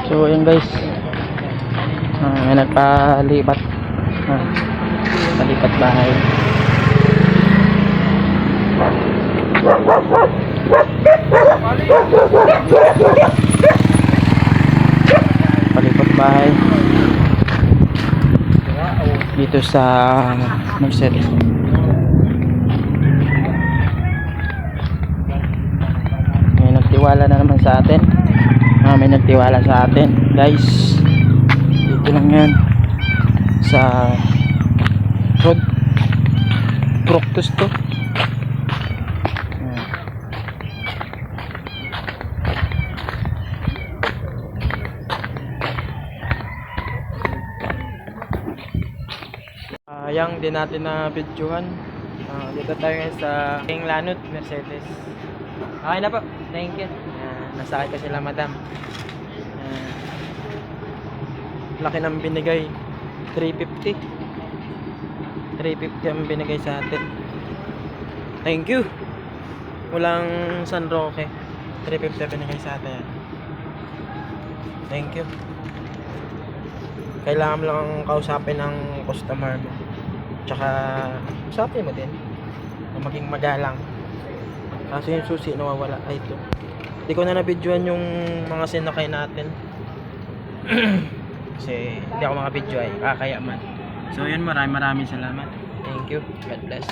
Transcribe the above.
So yun guys, may nagpalipat, palipat bahay. Palipat bahay dito sa Mercedes. May nagtiwala na naman sa atin. May nagtiwala sa atin guys. Dito lang yan sa road Proctus to. Yang din natin na videohan. Dito tayo ngayon sa King Lanut Mercedes. Okay na po, thank you. Nasakay ko sila madam. Laki ng binigay, 350 ang binigay sa atin. Thank you. Walang San Roque, 350 binigay sa atin. Thank you. Kailangan mo lang kausapin ng customer mo, tsaka usapin mo din na maging magalang. Kasi yung susi nawawala. Ay, ito hindi ko na nabidyoan yung mga sinakay natin. Kasi hindi ako mga video ay kaya man. So yun, maraming salamat. Thank you. God bless.